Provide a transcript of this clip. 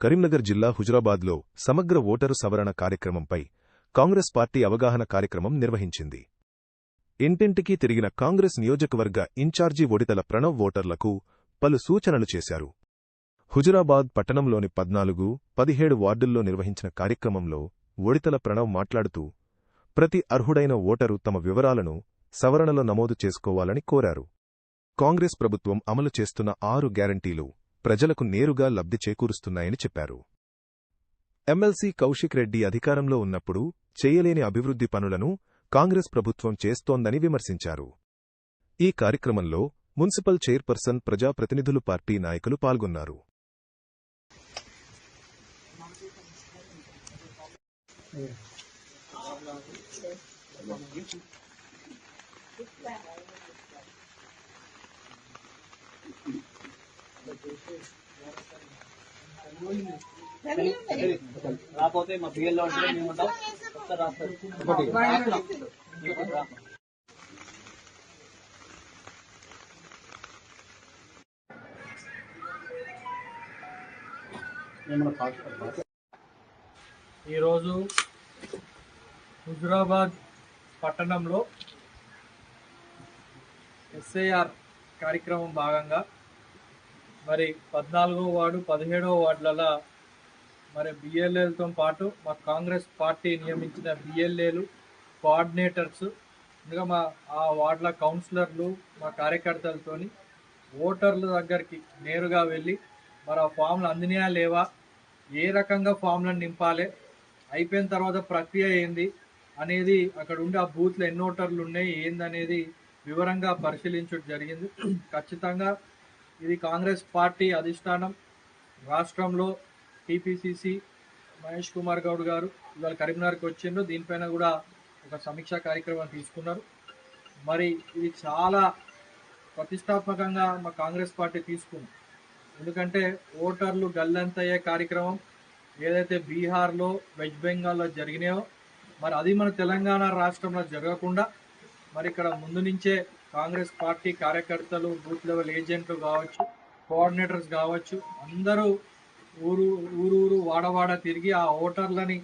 కరీంనగర్ జిల్లా హుజురాబాద్లో సమగ్ర ఓటరు సవరణ కార్యక్రమంపై కాంగ్రెస్ పార్టీ అవగాహన కార్యక్రమం నిర్వహించింది. ఇంటింటికి తిరిగిన కాంగ్రెస్ నియోజకవర్గ ఇన్ఛార్జి ఒడితల ప్రణవ్ ఓటర్లకు పలు సూచనలు చేశారు. హుజురాబాద్ పట్టణంలోని 14, 17 వార్డుల్లో నిర్వహించిన కార్యక్రమంలో ఒడితల ప్రణవ్ మాట్లాడుతూ ప్రతి అర్హుడైన ఓటరు తమ వివరాలను సవరణలో నమోదు చేసుకోవాలని కోరారు. కాంగ్రెస్ ప్రభుత్వం అమలు చేస్తున్న 6 గ్యారంటీలు ప్రజలకు నేరుగా లబ్ధి చేకూరుస్తున్నాయని చెప్పారు. ఎమ్మెల్సీ కౌశిక్ రెడ్డి అధికారంలో ఉన్నప్పుడు చేయలేని అభివృద్ధి పనులను కాంగ్రెస్ ప్రభుత్వం చేస్తోందని విమర్శించారు. ఈ కార్యక్రమంలో మున్సిపల్ చైర్పర్సన్, ప్రజాప్రతినిధులు, పార్టీ నాయకులు పాల్గొన్నారు. రాకపోతే మా బియ్యంలో ఉంటే మేము ఉంటాం. రాస్తారు ఈరోజు హుజురాబాద్ పట్టణంలో ఎస్ఐఆర్ కార్యక్రమం భాగంగా మరి 14వ వార్డు, 17వ వార్డులలో మరి బిఎల్ఏలతో పాటు మా కాంగ్రెస్ పార్టీ నియమించిన బిఎల్ఏలు, కోఆర్డినేటర్స్, ఇంకా ఆ వార్డుల కౌన్సిలర్లు, మా కార్యకర్తలతోని ఓటర్ల దగ్గరికి నేరుగా వెళ్ళి మరి ఆ ఫామ్లు అందినయా లేవా, ఏ రకంగా ఫామ్లను నింపాలి, అయిపోయిన తర్వాత ప్రక్రియ ఏంది అనేది అక్కడ ఉండి ఆ బూత్లో ఎన్ని ఓటర్లు ఉన్నాయి ఏందనేది వివరంగా పరిశీలించడం జరిగింది. ఖచ్చితంగా ఇది కాంగ్రెస్ పార్టీ అధిష్టానం రాష్ట్రంలో టీపీసీసీ మహేష్ కుమార్ గౌడ్ గారు ఇవాళ కరీంనగర్కి వచ్చిండ్రు. దీనిపైన కూడా ఒక సమీక్షా కార్యక్రమం తీసుకున్నారు. మరి ఇది చాలా ప్రతిష్టాత్మకంగా మా కాంగ్రెస్ పార్టీ తీసుకుంది. ఎందుకంటే ఓటర్లు గల్లంతయ్యే కార్యక్రమం ఏదైతే బీహార్లో, వెస్ట్ బెంగాల్లో జరిగినాయో మరి అది మన తెలంగాణ రాష్ట్రంలో జరగకుండా మరి ఇక్కడ ముందు నుంచే కాంగ్రెస్ పార్టీ కార్యకర్తలు, బూత్ లెవెల్ ఏజెంట్లు కావచ్చు, కోఆర్డినేటర్స్ కావచ్చు, అందరూ ఊరు వాడవాడ తిరిగి ఆ ఓటర్లని